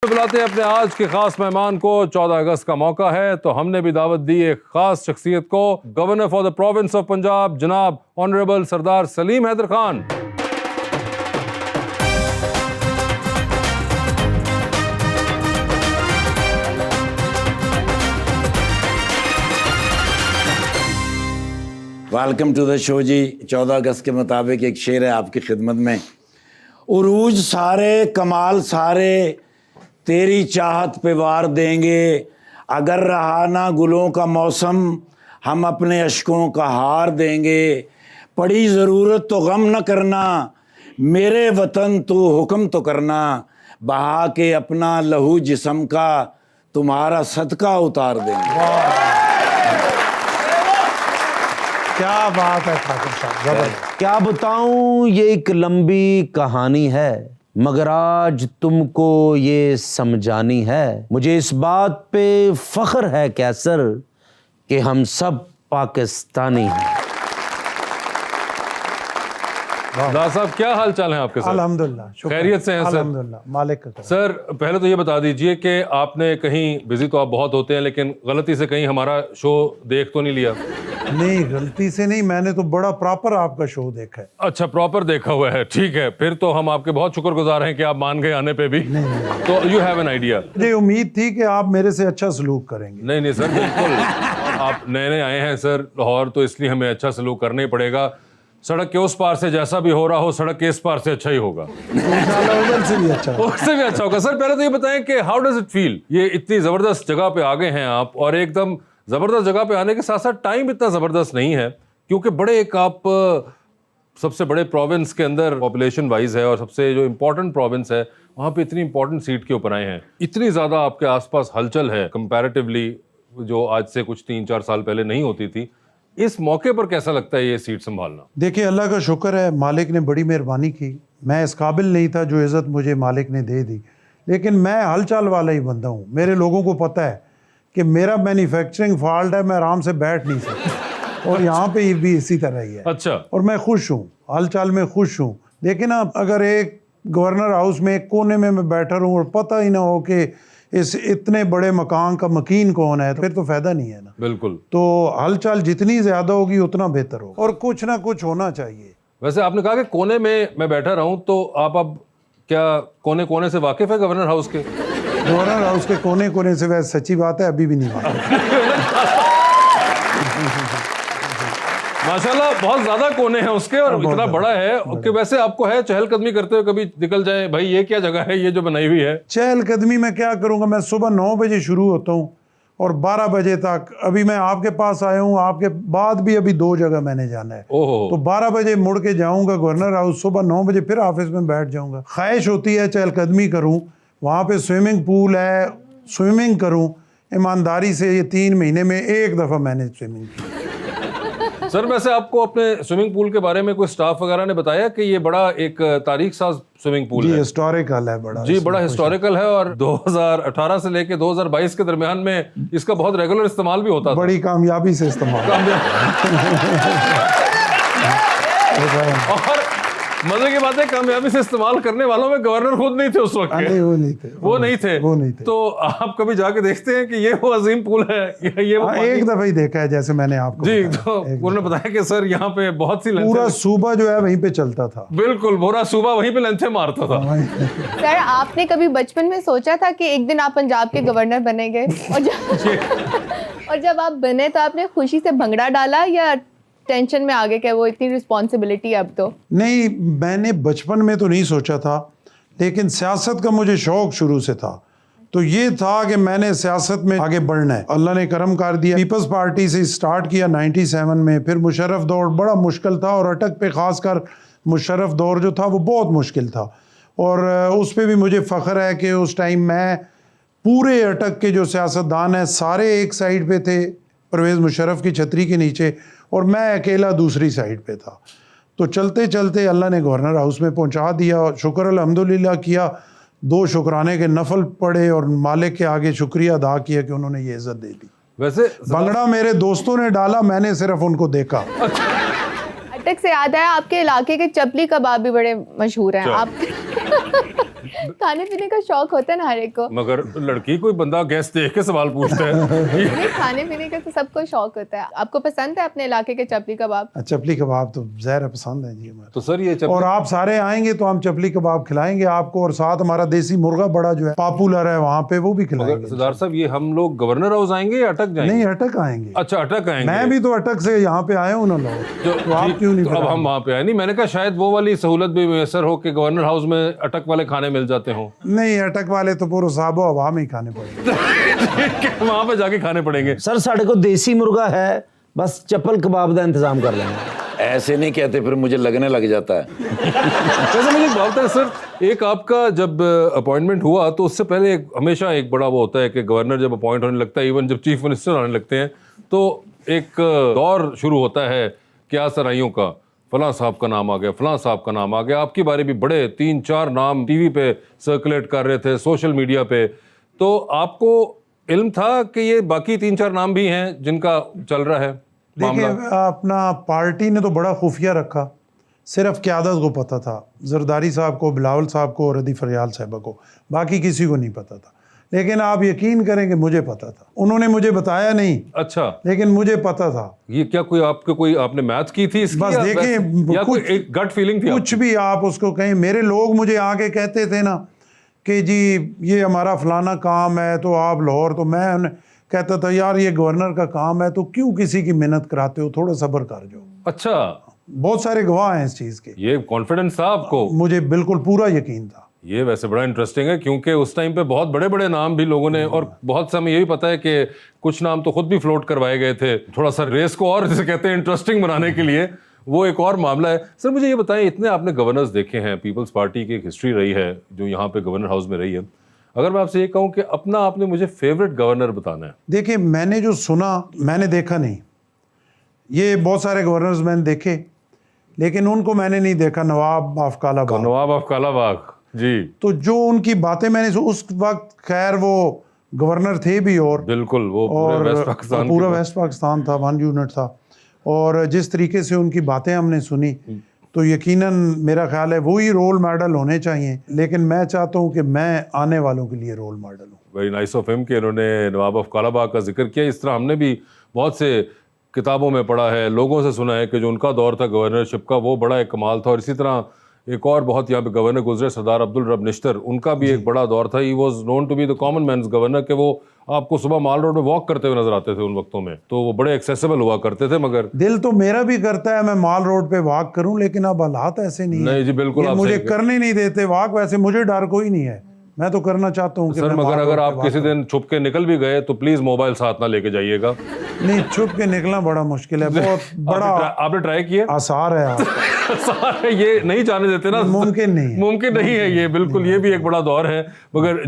बुलाते हैं अपने आज के खास मेहमान को। 14 अगस्त का मौका है तो हमने भी दावत दी एक खास शख्सियत को, governor for the province of Punjab जनाब honourable Sardar Saleem Haider Khan. Welcome to the show ji. 14 अगस्त के मुताबिक एक शेर है आपकी खिदमत में। उरूज सारे कमाल सारे तेरी चाहत पे वार देंगे, अगर रहा ना गुलों का मौसम हम अपने अश्कों का हार देंगे। पड़ी ज़रूरत तो गम न करना, मेरे वतन तू हुक्म तो करना, बहा के अपना लहू जिस्म का तुम्हारा सदका उतार देंगे। क्या बात है ठाकुर साहब, क्या बताऊं, ये एक लंबी कहानी है मगर आज तुमको ये समझानी है। मुझे इस बात पे फख्र है कैसर कि हम सब पाकिस्तानी हैं। सरदार साहब क्या हाल चाल है आपके? अल्हम्दुलिल्लाह, खैरियत से हैं सर? अल्हम्दुलिल्लाह, मालिक का करम। सर पहले तो ये बता दीजिए कि आपने कहीं, बिजी तो आप बहुत होते हैं, लेकिन गलती से कहीं हमारा शो देख तो नहीं लिया? नहीं, गलती से नहीं, मैंने तो बड़ा प्रॉपर आपका शो देखा है। अच्छा, प्रॉपर देखा हुआ है, ठीक है। फिर तो हम आपके बहुत शुक्रगुजार हैं कि आप मान गए आने पे भी। तो यू हैव एन आइडिया। मुझे उम्मीद थी कि आप मेरे से अच्छा सलूक करेंगे। नहीं नहीं सर, बिल्कुल। आप नए नए आए हैं सर लाहौर, तो इसलिए हमें अच्छा सलूक करना ही पड़ेगा। सड़क के उस पार से जैसा भी हो रहा हो, सड़क के इस पार से अच्छा ही होगा। उधर से भी अच्छा, उससे भी अच्छा होगा। सर पहले तो ये बताएं कि हाउ डज इट फील, ये इतनी जबरदस्त जगह पे आ गए हैं आप, और एकदम जबरदस्त जगह पे आने के साथ साथ टाइम इतना जबरदस्त नहीं है, क्योंकि बड़े एक आप सबसे बड़े प्रोविंस के अंदर पॉपुलेशन वाइज है और सबसे जो इम्पोर्टेंट प्रोविंस है, वहाँ पे इतनी इंपॉर्टेंट सीट के ऊपर आए हैं। इतनी ज़्यादा आपके आसपास हलचल है कंपैरेटिवली, जो आज से कुछ 3-4 साल पहले नहीं होती थी। इस मौके पर कैसा लगता है ये सीट संभालना? देखिए, अल्लाह का शुक्र है, मालिक ने बड़ी मेहरबानी की। मैं इस काबिल नहीं था जो इज़्ज़त मुझे मालिक ने दे दी, लेकिन मैं हलचल वाला ही बंदा हूँ। मेरे लोगों को पता है कि मेरा मैन्युफैक्चरिंग फॉल्ट है, मैं आराम से बैठ नहीं सकता, और यहाँ पे भी इसी तरह ही है। अच्छा। और मैं खुश हूँ, हलचल में खुश हूँ। लेकिन अब अगर एक गवर्नर हाउस में एक कोने में मैं बैठा रहूँ और पता ही ना हो कि इस इतने बड़े मकान का मकीन कौन है, तो फिर तो फायदा नहीं है ना। बिल्कुल। तो हलचल जितनी ज्यादा होगी उतना बेहतर होगा, और कुछ ना कुछ होना चाहिए। वैसे आपने कहा कि कोने में मैं बैठा रहा हूं, तो आप अब क्या कोने कोने से वाकिफ है गवर्नर हाउस के? गवर्नर हाउस के कोने कोने से, वैसे सच्ची बात है, अभी भी नहीं मालूम। माशाल्लाह बहुत ज्यादा कोने हैं उसके, और इतना बड़ा है कि वैसे आपको है चहलकदमी करते हुए कभी निकल जाए, भाई ये क्या जगह है ये जो बनाई हुई है? चहलकदमी मैं क्या करूंगा, मैं सुबह 9 बजे शुरू होता हूँ और 12 बजे तक। अभी मैं आपके पास आया हूँ, आपके बाद भी अभी 2 जगह मैंने जाना है। ओहो। तो 12 बजे मुड़ के जाऊंगा गवर्नर हाउस, सुबह 9 बजे फिर ऑफिस में बैठ जाऊंगा। ख्वाहिश होती है चहलकदमी करूं, वहाँ पे स्विमिंग पूल है, स्विमिंग करूं। ईमानदारी से ये 3 महीने में एक दफ़ा मैंने स्विमिंग की। सर वैसे आपको अपने स्विमिंग पूल के बारे में कोई स्टाफ वगैरह ने बताया कि ये बड़ा एक तारीख साज स्विमिंग पूल जी, है? हिस्टोरिकल है बड़ा। जी, बड़ा हिस्टोरिकल है, और 2018 से लेके 2022 के दरमियान में इसका बहुत रेगुलर इस्तेमाल भी होता था। बड़ी कामयाबी से इस्तेमाल। और मजे की बात है, कामयाबी से इस्तेमाल करने वालों में गवर्नर खुद नहीं थे उस वक्त के। नहीं, वो नहीं थे, वो नहीं थे। तो आप कभी जाके देखते हैं कि ये वो अजीम पुल है, ये वो एक दफा ही देखा है, जैसे मैंने आपको जी। बताया। तो उन्होंने बताया कि सर यहाँ पे बहुत सी लेंथें, पूरा सूबा जो है वहीं पे चलता था। बिल्कुल पूरा सूबा वहीं पे लेंथें मारता था। सर आपने कभी बचपन में सोचा था कि एक दिन आप पंजाब के गवर्नर बनेंगे? और जब आप बने तो आपने खुशी से भंगड़ा डाला या टेंशन में आगे क्या, वो इतनी रिस्पॉन्सिबिलिटी अब तो? नहीं, मैंने बचपन में तो नहीं सोचा था, लेकिन सियासत का मुझे शौक शुरू से था। तो ये था कि मैंने सियासत में आगे बढ़ना है। अल्लाह ने करम कर दिया। पीपल्स पार्टी से स्टार्ट किया 97 में, फिर मुशर्रफ दौर बड़ा मुश्किल था, और अटक पे ख़ासकर मुशर्रफ दौर जो था वो बहुत मुश्किल था, और उस पर भी मुझे फ़ख्र है कि उस टाइम मैं पूरे अटक के जो सियासतदान हैं सारे एक साइड पे थे परवेज़ मुशर्रफ की छतरी के नीचे, और मैं अकेला दूसरी साइड पे था। तो चलते चलते अल्लाह ने गवर्नर हाउस में पहुंचा दिया, और शुक्र अल्हम्दुलिल्लाह किया। 2 शुक्राने के नफल पढ़े और मालिक के आगे शुक्रिया अदा किया कि उन्होंने ये इज्जत दे दी। वैसे भंगड़ा मेरे दोस्तों ने डाला, मैंने सिर्फ उनको देखा। अटक से याद आया, आपके इलाके के चपली कबाब भी बड़े मशहूर हैं। आप खाने पीने का शौक होता है ना हर एक को। मगर लड़की कोई बंदा गैस देख के सवाल पूछता है। ये खाने पीने का तो सबको शौक होता है। आपको पसंद है अपने इलाके के चपली कबाब? चपली कबाब तो ज़ाहिर पसंद है जी हमारे। तो सर ये और आप सारे आएंगे तो हम चपली कबाब खिलाएंगे आपको, और साथ हमारा देसी मुर्गा बड़ा जो है पॉपुलर है वहाँ पे, वो भी खिलाएंगे। सरदार साहब, ये हम लोग गवर्नर हाउस आएंगे या अटक जाएंगे? नहीं, अटक आएंगे। अच्छा, अटक आएंगे। मैं भी तो अटक से यहाँ पे आया हूँ ना लोग, तो आप क्यों नहीं तो अब बताएंगे? हम वहाँ पे आए नहीं, मैंने कहा शायद वो वाली सहूलत भी मैसर हो कि गवर्नर हाउस में अटक वाले खाने मिल जाते हो। नहीं, अटक वाले तो पूरा साबो हवा में ही खाने पड़ेंगे। वहाँ पे जाके खाने पड़ेंगे। सर साढ़े को देसी मुर्गा है, बस चप्पल कबाब का इंतजाम कर लेंगे। ऐसे नहीं कहते, फिर मुझे लगने लग जाता है। वैसे मुझे एक बात बताएं सर, एक आपका जब अपॉइंटमेंट हुआ तो उससे पहले हमेशा एक बड़ा वो होता है कि गवर्नर जब अपॉइंट होने लगता है, इवन जब चीफ मिनिस्टर आने लगते हैं, तो एक दौर शुरू होता है क्या सराइयों का, फलां साहब का नाम आ गया, फलां साहब का नाम आ गया। आपके बारे में बड़े 3-4 नाम टीवी पे सर्कुलेट कर रहे थे, सोशल मीडिया पे। तो आपको इल्म था कि ये बाकी 3-4 नाम भी हैं जिनका चल रहा है देखिए, मामला? अपना पार्टी ने तो बड़ा खुफिया रखा, सिर्फ क़यादत को पता था, जरदारी साहब को, बिलावल साहब को और रदी फरियाल साहबा को, बाकी किसी को नहीं पता था। लेकिन आप यकीन करें कि मुझे पता था, उन्होंने मुझे बताया नहीं, अच्छा, लेकिन मुझे पता था। ये क्या कोई आपने मैथ की थी इसकी, बस या देखें, या कोई कुछ- एक गट फीलिंग थी कुछ भी आप उसको कहें, मेरे लोग मुझे आके कहते थे ना कि जी ये हमारा फलाना काम है तो आप लाहौर, तो मैं उन्हें कहता था यार ये गवर्नर का काम है तो क्यों किसी की मेहनत कराते हो, थोड़ा सब्र कर जाओ। अच्छा, बहुत सारे गवाह हैं इस चीज़ के, ये कॉन्फिडेंस था आपको? मुझे बिल्कुल पूरा यकीन था। ये वैसे बड़ा इंटरेस्टिंग है, क्योंकि उस टाइम पे बहुत बड़े बड़े नाम भी लोगों ने, और बहुत समय ये भी पता है कि कुछ नाम तो खुद भी फ्लोट करवाए गए थे, थोड़ा सा रेस को और जिसे कहते हैं इंटरेस्टिंग बनाने के लिए। वो एक और मामला है। सर मुझे ये बताएं, इतने आपने गवर्नर्स देखे हैं, पीपल्स पार्टी की एक हिस्ट्री रही है जो यहाँ पे गवर्नर हाउस में रही है, अगर मैं आपसे ये कहूँ कि अपना आपने मुझे फेवरेट गवर्नर बताना है? देखिए, मैंने जो सुना, मैंने देखा नहीं, ये बहुत सारे गवर्नर्स मैंने देखे, लेकिन उनको मैंने नहीं देखा। नवाब ऑफ कालाबाग, नवाब ऑफ कालाबाग जी, तो जो उनकी बातें मैंने उस वक्त, खैर वो गवर्नर थे भी, और बिल्कुल वो और पूरे वेस्ट पाकिस्तान पूरा की- वेस्ट पाकिस्तान था, 1 यूनिट था, और जिस तरीके से उनकी बातें हमने सुनी तो यकीनन मेरा ख्याल है वही रोल मॉडल होने चाहिए। लेकिन मैं चाहता हूं कि मैं आने वालों के लिए रोल मॉडल हूं। वेरी नाइस ऑफ हिम कि इन्होंने नवाब ऑफ कालाबाग का जिक्र किया। इस तरह हमने भी बहुत से किताबों में पढ़ा है, लोगों से सुना है कि जो उनका दौर था गवर्नरशिप का वो बड़ा एक कमाल था। और इसी तरह एक और बहुत यहाँ पे गवर्नर गुजरे, सरदार अब्दुल रब निश्तर, उनका भी एक बड़ा दौर था। He was known to be the common man's governor, कि वो आपको सुबह माल रोड में वॉक करते हुए नजर आते थे उन वक्तों में, तो वो बड़े एक्सेसिबल हुआ करते थे। मगर दिल तो मेरा भी करता है मैं माल रोड पे वॉक करूं, लेकिन अब हालात ऐसे नहीं है। नहीं जी, बिल्कुल ये आप मुझे सही कह- करने नहीं देते वॉक। वैसे मुझे डर कोई नहीं है, मैं तो करना चाहता हूँ कि सर मैं मगर माल अगर रोड आप पे किसी walk दिन छुप के निकल भी गए तो प्लीज मोबाइल साथ ना लेके जाइएगा। करूं। नहीं, छुप के निकलना बड़ा मुश्किल है, बहुत बड़ा आपने ट्राई किया? आसार है आप। सारे ये नहीं जाने देते ना, मुमकिन नहीं है। मुमकिन नहीं है ये, बिल्कुल ये भी एक बड़ा दौर है। मगर